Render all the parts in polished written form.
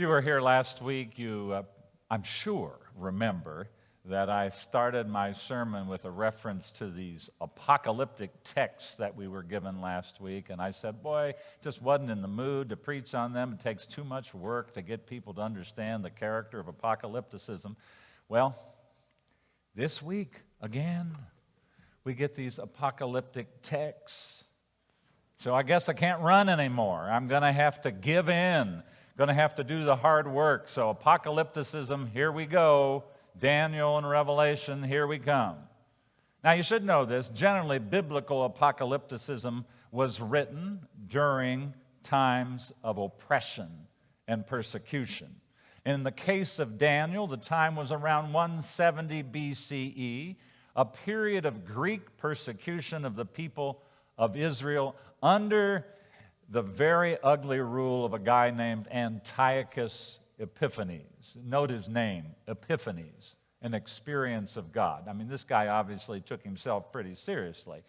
you were here last week, I'm sure, remember that I started my sermon with a reference to these apocalyptic texts that we were given last week. And I said, boy, just wasn't in the mood to preach on them. It takes too much work to get people to understand the character of apocalypticism. Well, this week, again, we get these apocalyptic texts. So I guess I can't run anymore. I'm going to have to give in. Going to have to do the hard work. So apocalypticism, here we go. Daniel and Revelation, here we come. Now you should know this. Generally, biblical apocalypticism was written during times of oppression and persecution. In the case of Daniel, the time was around 170 BCE, a period of Greek persecution of the people of Israel under the very ugly rule of a guy named Antiochus Epiphanes. Note his name, Epiphanes, an experience of God. I mean, this guy obviously took himself pretty seriously.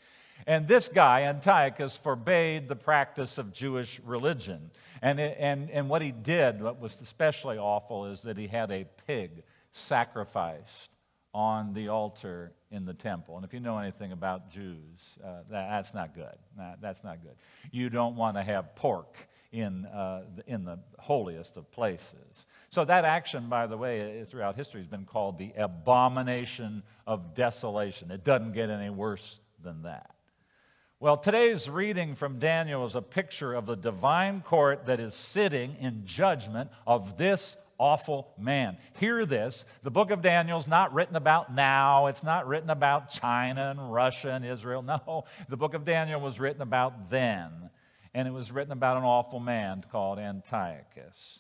And this guy, Antiochus, forbade the practice of Jewish religion. And what he did, what was especially awful, is that he had a pig sacrificed on the altar in the temple. And if you know anything about Jews, that's not good. That's not good. You don't want to have pork in the holiest of places. So that action, by the way, throughout history has been called the abomination of desolation. It doesn't get any worse than that. Well, today's reading from Daniel is a picture of the divine court that is sitting in judgment of this awful man. Hear this. The book of Daniel is not written about now. It's not written about China and Russia and Israel. No, the book of Daniel was written about then. And it was written about an awful man called Antiochus.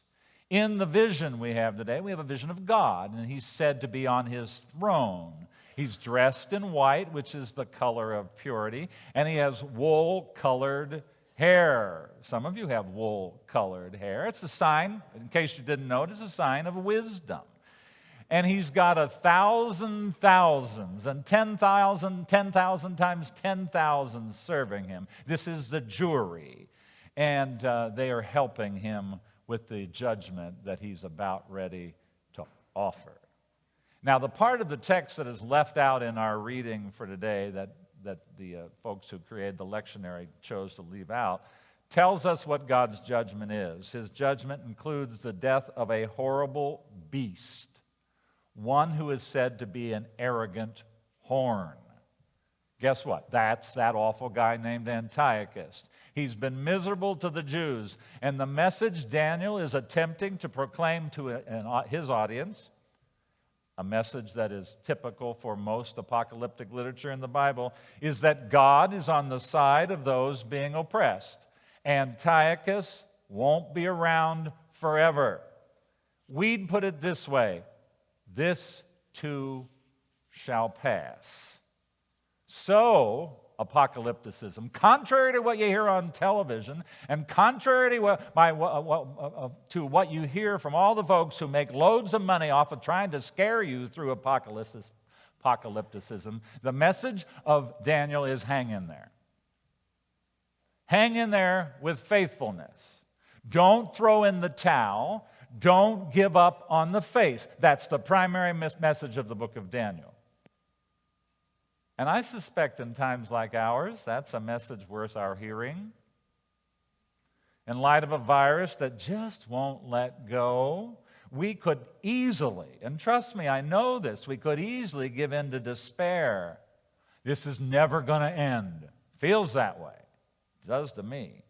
In the vision we have today, we have a vision of God, and he's said to be on his throne. He's dressed in white, which is the color of purity, and he has wool-colored hair. Some of you have wool-colored hair. It's a sign, in case you didn't know, it's a sign of wisdom. And he's got 1,000 thousands and 10,000 times 10,000 serving him. This is the jury. And they are helping him with the judgment that he's about ready to offer. Now, the part of the text that is left out in our reading for today that the folks who created the lectionary chose to leave out tells us what God's judgment is. His judgment includes the death of a horrible beast, one who is said to be an arrogant horn. Guess what? That's that awful guy named Antiochus. He's been miserable to the Jews, and the message Daniel is attempting to proclaim to his audience, a message that is typical for most apocalyptic literature in the Bible, is that God is on the side of those being oppressed. Antiochus won't be around forever. We'd put it this way: this too shall pass. So, apocalypticism, contrary to what you hear on television, and contrary to what you hear from all the folks who make loads of money off of trying to scare you through apocalypticism, the message of Daniel is hang in there. Hang in there with faithfulness. Don't throw in the towel. Don't give up on the faith. That's the primary message of the book of Daniel. And I suspect in times like ours, that's a message worth our hearing. In light of a virus that just won't let go, we could easily, and trust me, I know this, we could easily give in to despair. This is never going to end. Feels that way. It does to me.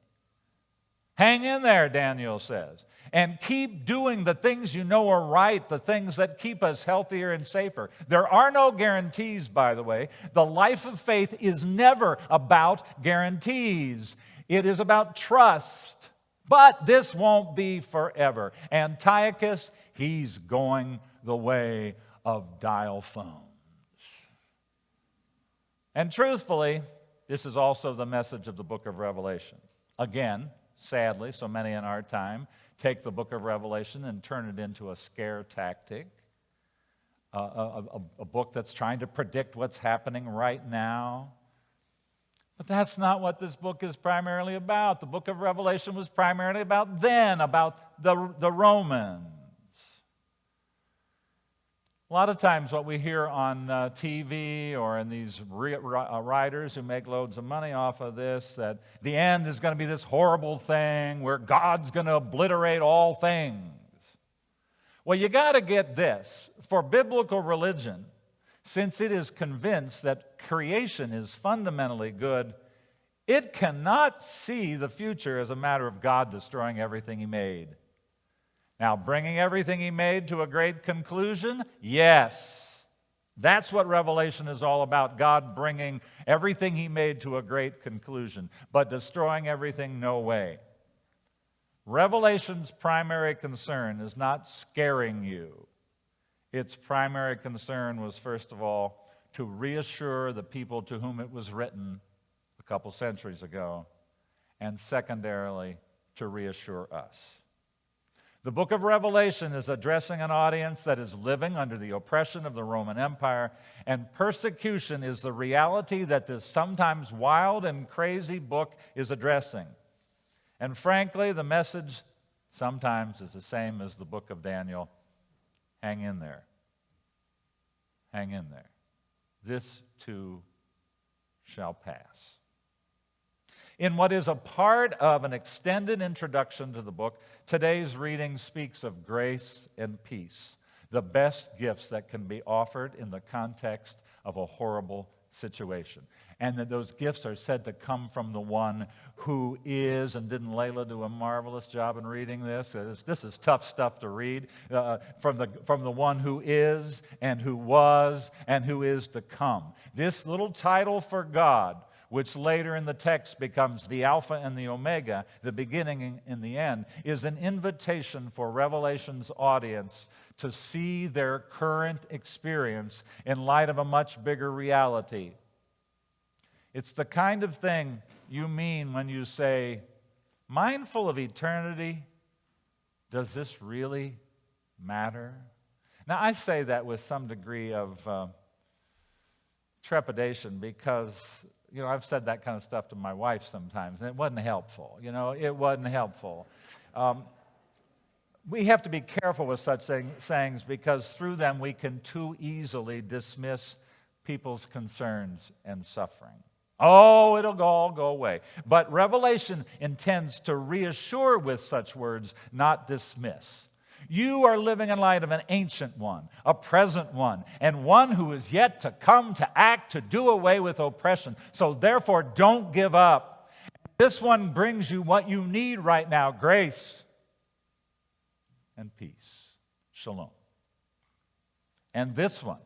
Hang in there, Daniel says, and keep doing the things you know are right, the things that keep us healthier and safer. There are no guarantees, by the way. The life of faith is never about guarantees. It is about trust. But this won't be forever. Antiochus, he's going the way of dial phones. And truthfully, this is also the message of the book of Revelation. Again, sadly, so many in our time take the book of Revelation and turn it into a scare tactic, a book that's trying to predict what's happening right now. But that's not what this book is primarily about. The book of Revelation was primarily about the Romans. A lot of times what we hear on TV or in these writers who make loads of money off of this, that the end is going to be this horrible thing where God's going to obliterate all things. Well, you got to get this. For biblical religion, since it is convinced that creation is fundamentally good, it cannot see the future as a matter of God destroying everything He made. Now, bringing everything He made to a great conclusion? Yes. That's what Revelation is all about, God bringing everything He made to a great conclusion. But destroying everything, no way. Revelation's primary concern is not scaring you. Its primary concern was, first of all, to reassure the people to whom it was written a couple centuries ago, and secondarily, to reassure us. The book of Revelation is addressing an audience that is living under the oppression of the Roman Empire, and persecution is the reality that this sometimes wild and crazy book is addressing. And frankly, the message sometimes is the same as the book of Daniel. Hang in there. Hang in there. This too shall pass. In what is a part of an extended introduction to the book, today's reading speaks of grace and peace, the best gifts that can be offered in the context of a horrible situation. And that those gifts are said to come from the one who is, and didn't Layla do a marvelous job in reading this? This is tough stuff to read. From the one who is, and who was, and who is to come. This little title for God, which later in the text becomes the Alpha and the Omega, the beginning and the end, is an invitation for Revelation's audience to see their current experience in light of a much bigger reality. It's the kind of thing you mean when you say, mindful of eternity, does this really matter? Now, I say that with some degree of trepidation because, I've said that kind of stuff to my wife sometimes, and it wasn't helpful. It wasn't helpful. We have to be careful with such sayings because through them we can too easily dismiss people's concerns and suffering. Oh, it'll all go away. But Revelation intends to reassure with such words, not dismiss. You are living in light of an ancient one, a present one, and one who is yet to come to act, to do away with oppression. So therefore, don't give up. This one brings you what you need right now, grace and peace. Shalom. And this one,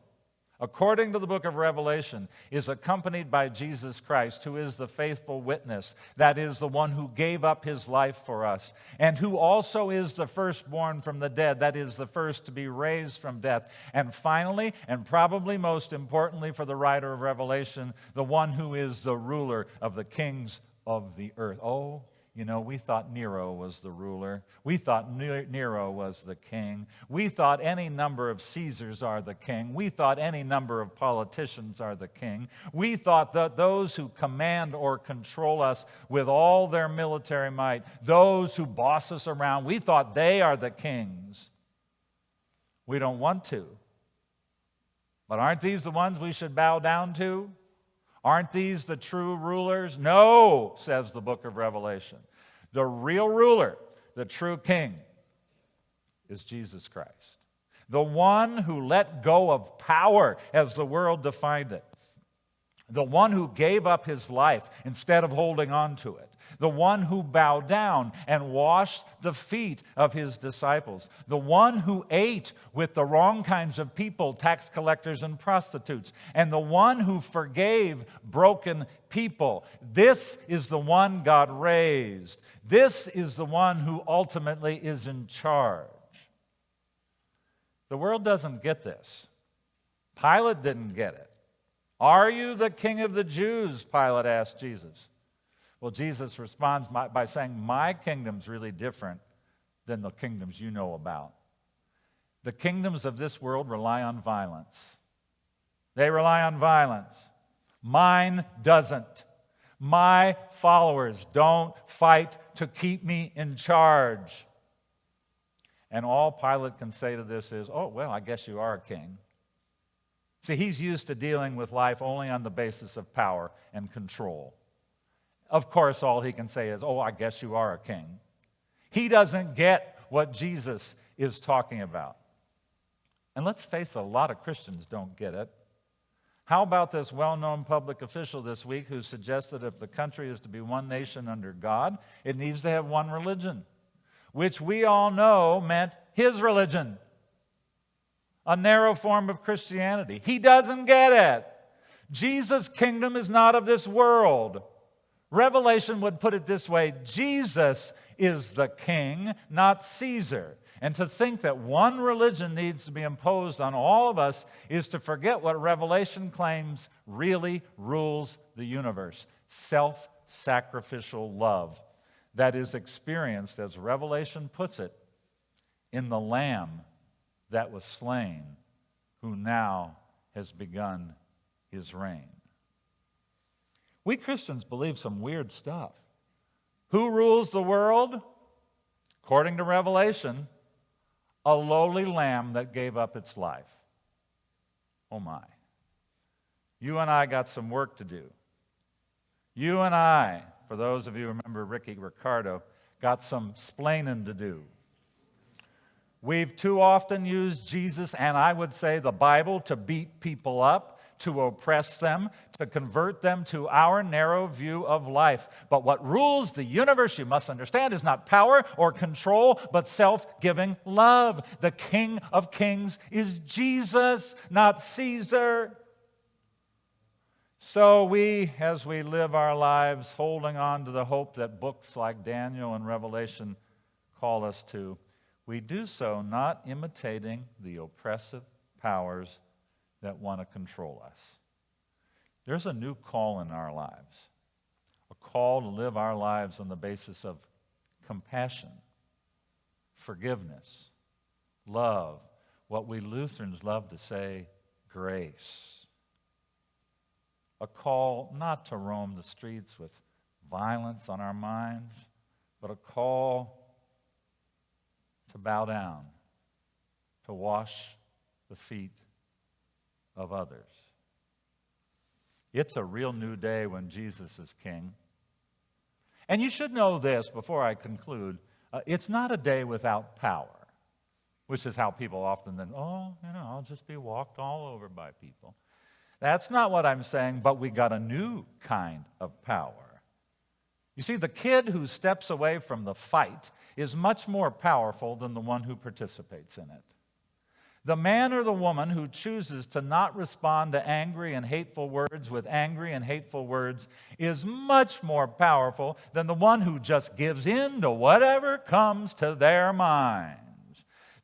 according to the book of Revelation, is accompanied by Jesus Christ, who is the faithful witness, that is, the one who gave up his life for us, and who also is the firstborn from the dead, that is, the first to be raised from death. And finally, and probably most importantly for the writer of Revelation, the one who is the ruler of the kings of the earth. Oh, we thought Nero was the ruler. We thought Nero was the king. We thought any number of Caesars are the king. We thought any number of politicians are the king. We thought that those who command or control us with all their military might, those who boss us around, we thought they are the kings. We don't want to. But aren't these the ones we should bow down to? Aren't these the true rulers? No, says the book of Revelation. The real ruler, the true king, is Jesus Christ. The one who let go of power as the world defined it. The one who gave up his life instead of holding on to it. The one who bowed down and washed the feet of his disciples. The one who ate with the wrong kinds of people, tax collectors and prostitutes. And the one who forgave broken people. This is the one God raised. This is the one who ultimately is in charge. The world doesn't get this. Pilate didn't get it. Are you the king of the Jews? Pilate asked Jesus. Well, Jesus responds by saying, my kingdom's really different than the kingdoms you know about. The kingdoms of this world rely on violence. They rely on violence. Mine doesn't. My followers don't fight to keep me in charge. And all Pilate can say to this is, oh, well, I guess you are a king. See, he's used to dealing with life only on the basis of power and control. Of course, all he can say is, oh, I guess you are a king. He doesn't get what Jesus is talking about. And let's face it, a lot of Christians don't get it. How about this well-known public official this week who suggested if the country is to be one nation under God, it needs to have one religion, which we all know meant his religion, a narrow form of Christianity. He doesn't get it. Jesus' kingdom is not of this world. Revelation would put it this way: Jesus is the king, not Caesar. And to think that one religion needs to be imposed on all of us is to forget what Revelation claims really rules the universe: self-sacrificial love that is experienced, as Revelation puts it, in the Lamb that was slain, who now has begun his reign. We Christians believe some weird stuff. Who rules the world? According to Revelation, a lowly lamb that gave up its life. Oh my. You and I got some work to do. You and I, for those of you who remember Ricky Ricardo, got some splaining to do. We've too often used Jesus, and I would say the Bible, to beat people up, to oppress them, to convert them to our narrow view of life. But what rules the universe, you must understand, is not power or control, but self-giving love. The King of Kings is Jesus, not Caesar. So we, as we live our lives holding on to the hope that books like Daniel and Revelation call us to, we do so not imitating the oppressive powers that want to control us. There's a new call in our lives, a call to live our lives on the basis of compassion, forgiveness, love, what we Lutherans love to say, grace. A call not to roam the streets with violence on our minds, but a call to bow down, to wash the feet of others. It's a real new day when Jesus is king. And you should know this before I conclude. It's not a day without power, which is how people often then, I'll just be walked all over by people. That's not what I'm saying, but we got a new kind of power. You see, the kid who steps away from the fight is much more powerful than the one who participates in it. The man or the woman who chooses to not respond to angry and hateful words with angry and hateful words is much more powerful than the one who just gives in to whatever comes to their minds.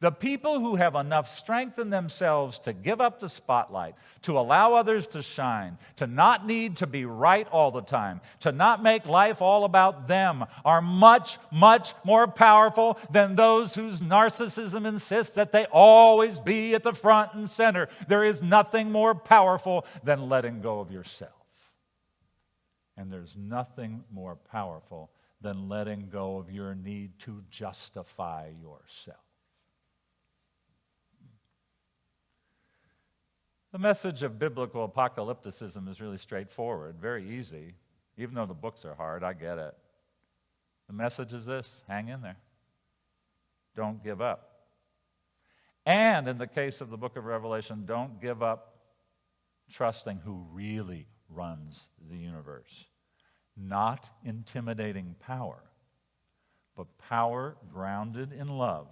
The people who have enough strength in themselves to give up the spotlight, to allow others to shine, to not need to be right all the time, to not make life all about them, are much, much more powerful than those whose narcissism insists that they always be at the front and center. There is nothing more powerful than letting go of yourself. And there's nothing more powerful than letting go of your need to justify yourself. The message of biblical apocalypticism is really straightforward, very easy. Even though the books are hard, I get it. The message is this: hang in there. Don't give up. And in the case of the book of Revelation, don't give up trusting who really runs the universe. Not intimidating power, but power grounded in love.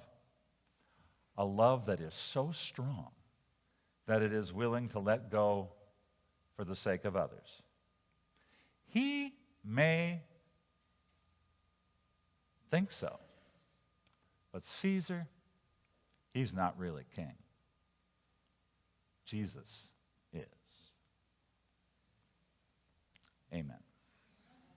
A love that is so strong that it is willing to let go for the sake of others. He may think so, but Caesar, he's not really king. Jesus is. Amen.